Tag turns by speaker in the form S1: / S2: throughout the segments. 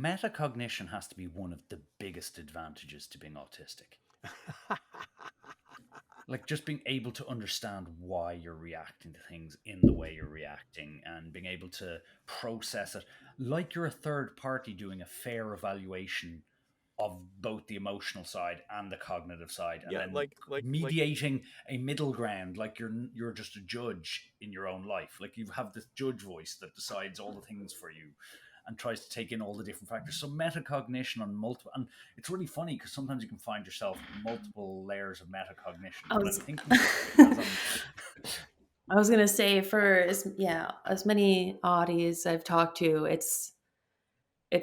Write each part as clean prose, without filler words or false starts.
S1: metacognition has to be one of the biggest advantages to being autistic. Like just being able to understand why you're reacting to things in the way you're reacting and being able to process it like you're a third party doing a fair evaluation of both the emotional side and the cognitive side, and
S2: Yeah,
S1: then mediating a middle ground, like you're just a judge in your own life. Like you have this judge voice that decides all the things for you and tries to take in all the different factors. So metacognition on multiple, and it's really funny because sometimes you can find yourself multiple layers of metacognition.
S3: I
S1: But I'm
S3: was
S1: thinking about it because I'm
S3: I was gonna say for as many oddies I've talked to, it's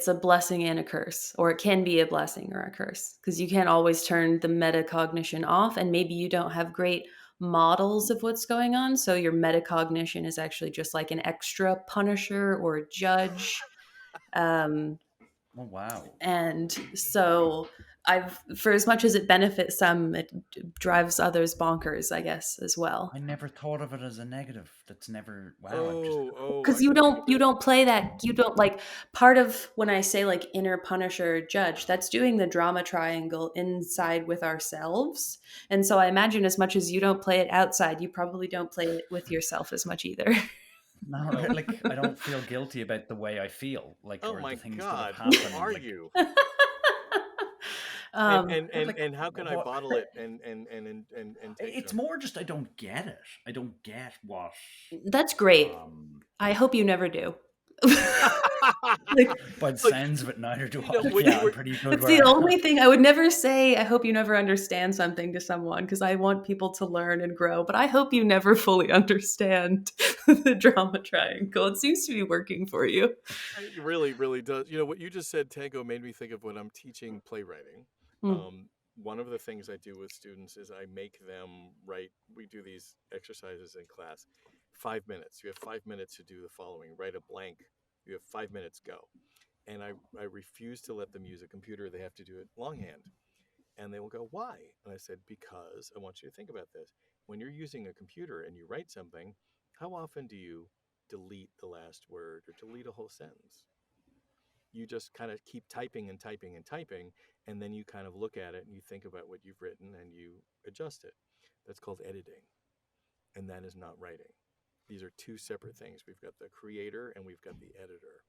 S3: a blessing and a curse, or it can be a blessing or a curse, because you can't always turn the metacognition off, and maybe you don't have great models of what's going on, so your metacognition is actually just like an extra punisher or a judge. Um,
S1: oh wow.
S3: and so for as much as it benefits some, it drives others bonkers, I guess, as well.
S1: I never thought of it as a negative. That's never wow. I've just
S3: Because
S2: I can think of
S3: you
S2: it.
S3: don't play that, you don't like, part of when I say like inner punisher judge, that's doing the drama triangle inside with ourselves. And so I imagine as much as you don't play it outside, you probably don't play it with yourself as much either.
S1: no,
S2: Well,
S1: like I don't feel guilty about the way I feel, like
S2: oh
S1: or the
S2: my
S1: things that have
S2: God, who
S1: happened.
S2: are
S1: Like
S2: you? And
S3: um
S2: and
S1: but
S2: and
S1: like
S2: and how can I
S1: what
S2: bottle it and take
S1: it's
S2: some?
S1: more just I don't get it. I don't get what
S3: that's great.
S1: um
S3: I hope you never do. Like,
S1: by the
S2: Look,
S1: sounds of it neither do
S2: you
S1: I.
S2: know
S1: Like
S2: when
S1: yeah,
S2: you
S1: I'm
S2: were
S1: pretty good
S3: that's
S1: where
S3: the
S1: I am.
S3: only thing I would never say. I hope you never understand something to someone, because I want people to learn and grow. But I hope you never fully understand the drama triangle. It seems to be working for you.
S2: it really, really does. You know, what you just said, Tango, made me think of when I'm teaching playwriting.
S3: Mm.
S2: One of the things I do with students is I make them write. We do these exercises in class. 5 minutes. You have 5 minutes to do the following. Write a blank. You have 5 minutes. Go. And I refuse to let them use a computer. They have to do it longhand. And they will go, why? And I said, because I want you to think about this. When you're using a computer and you write something, how often do you delete the last word or delete a whole sentence? You just kind of keep typing and typing and typing, and then you kind of look at it and you think about what you've written and you adjust it. That's called editing, and that is not writing. These are two separate things. We've got the creator and we've got the editor.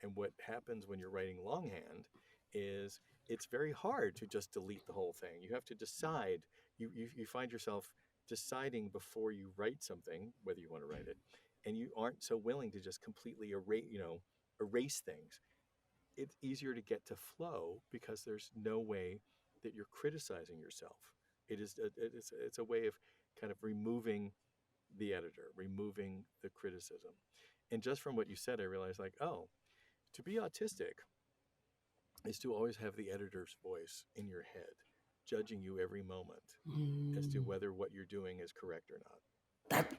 S2: And what happens when you're writing longhand is it's very hard to just delete the whole thing. You have to decide. You find yourself deciding before you write something whether you want to write it, and you aren't so willing to just completely erase things. It's easier to get to flow because there's no way that you're criticizing yourself. It's a way of kind of removing the editor, removing the criticism. And just from what you said, I realized like, oh, to be autistic is to always have the editor's voice in your head, judging you every moment as to
S3: Mm.
S2: whether what you're doing is correct or not.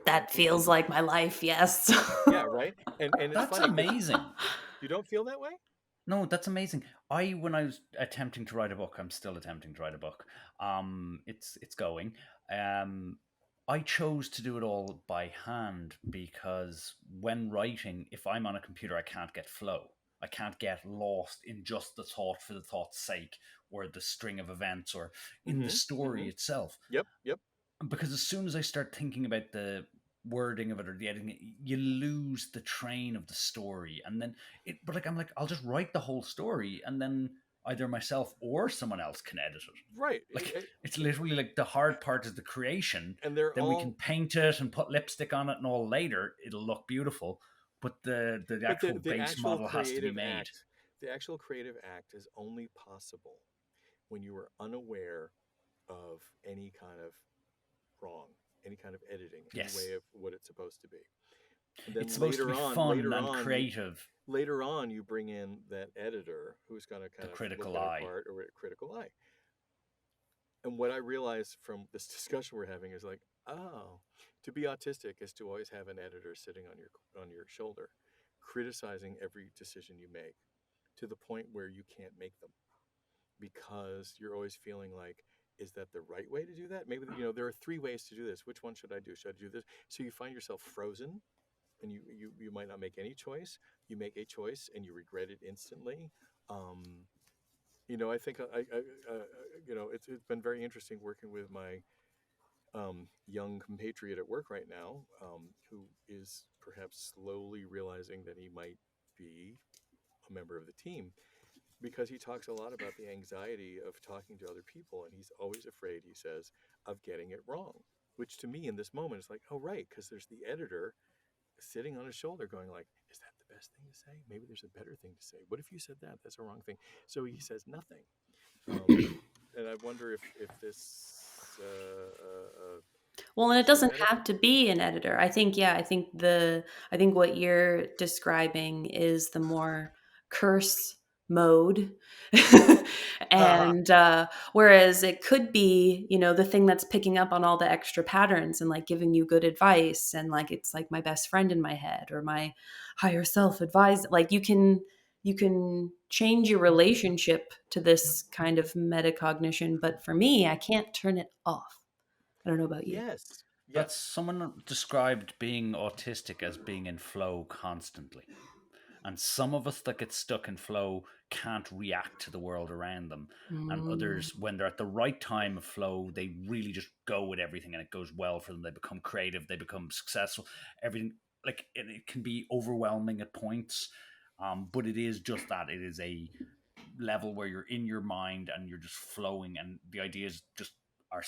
S3: That feels like my life. Yes.
S2: Yeah, right. And it's
S1: That's
S2: funny because
S1: amazing.
S2: you don't feel that way.
S1: No, that's amazing. When I was attempting to write a book, I'm still attempting to write a book. It's going. Um, I chose to do it all by hand because when writing, if I'm on a computer, I can't get flow. I can't get lost in just the thought for the thought's sake, or the string of events, or in the
S2: Mm-hmm.
S1: story
S2: Mm-hmm.
S1: itself.
S2: Yep. Yep.
S1: Because as soon as I start thinking about the wording of it or the editing, you lose the train of the story, and then but like I'm like, I'll just write the whole story, and then either myself or someone else can edit it.
S2: Right.
S1: Like it's literally like the hard part is the creation.
S2: And they're
S1: Then we can
S2: all,
S1: paint it and put lipstick on it and all later. It'll look beautiful, but the
S2: but
S1: actual
S2: the
S1: base
S2: actual
S1: model has to be
S2: creative
S1: made.
S2: act, the actual creative act is only possible when you are unaware of any kind of wrong, any kind of editing, any
S1: Yes,
S2: way of what it's supposed to be. And
S1: it's
S2: then
S1: supposed to be fun and creative.
S2: later on you bring in that editor who's going to
S1: The
S2: kind of look
S1: critical
S2: at a
S1: eye.
S2: part or a critical eye. And what I realized from this discussion we're having is like, oh, to be autistic is to always have an editor sitting on your shoulder, criticizing every decision you make to the point where you can't make them because you're always feeling like, is that the right way to do that? Maybe there are three ways to do this. Which one should I do? Should I do this? So you find yourself frozen, and you might not make any choice. You make a choice and you regret it instantly, Um, I think it's been very interesting working with my young compatriot at work right now, who is perhaps slowly realizing that he might be a member of the team, because he talks a lot about the anxiety of talking to other people, and he's always afraid, he says, of getting it wrong. Which to me in this moment is like, oh right, because there's the editor sitting on his shoulder going like, is that the best thing to say? Maybe there's a better thing to say. What if you said that? That's a wrong thing. So he says nothing. And I wonder if this
S3: Well, and it
S2: is a
S3: doesn't
S2: metaphor.
S3: have to be an editor. I think what you're describing is the more curse mode. And whereas it could be, the thing that's picking up on all the extra patterns and like giving you good advice, and like it's like my best friend in my head or my higher self advised, like you can change your relationship to this kind of metacognition, but for me, I can't turn it off. I don't know about you.
S2: Yes,
S1: That's
S2: yes.
S1: someone described being autistic as being in flow constantly. And some of us that get stuck in flow can't react to the world around them. And
S3: Mm,
S1: others, when they're at the right time of flow, they really just go with everything and it goes well for them. They become creative, they become successful. Everything, like, it can be overwhelming at points. But it is just that. It is a level where you're in your mind and you're just flowing, and the ideas just are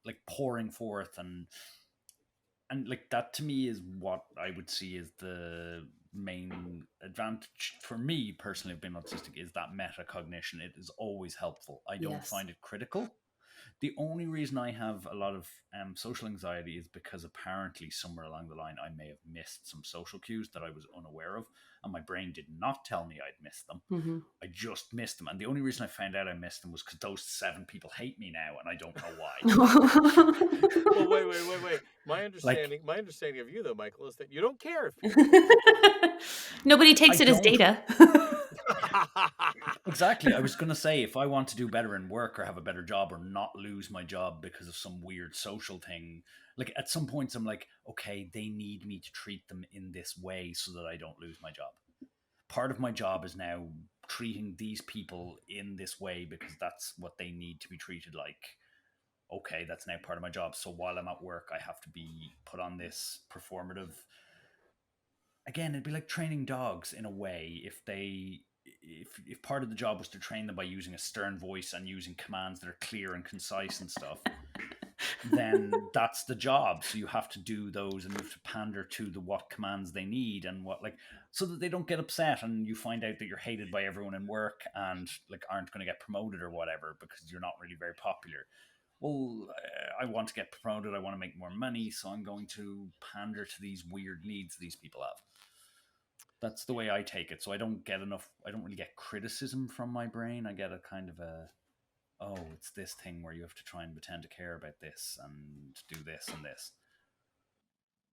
S1: like pouring forth, and like that to me is what I would see as the main advantage for me personally of being autistic, is that metacognition. It is always helpful. I don't
S3: yes.
S1: find it critical. The only reason I have a lot of social anxiety is because apparently somewhere along the line I may have missed some social cues that I was unaware of, and my brain did not tell me I'd missed them.
S3: Hmm.
S1: I just missed them, and the only reason I found out I missed them was because those 7 people hate me now, and I don't know why.
S2: Well, wait.
S1: Like,
S2: My understanding of you, though, Michael, is that you don't care if
S3: Nobody
S1: I
S3: takes it as
S1: don't.
S3: data.
S1: Exactly. I was going to say, if I want to do better in work or have a better job or not lose my job because of some weird social thing, like at some points I'm like, okay, they need me to treat them in this way so that I don't lose my job. Part of my job is now treating these people in this way because that's what they need to be treated like. Okay, that's now part of my job. So while I'm at work, I have to be put on this performative. Again, it'd be like training dogs in a way. If part of the job was to train them by using a stern voice and using commands that are clear and concise and stuff, then that's the job. So you have to do those, and you have to pander to the what commands they need and what, like, so that they don't get upset and you find out that you're hated by everyone in work and like aren't going to get promoted or whatever because you're not really very popular. Well, I want to get promoted, I want to make more money, so I'm going to pander to these weird needs these people have. That's the way I take it. So I don't really get criticism from my brain. I get a kind of oh, it's this thing where you have to try and pretend to care about this and do this and this.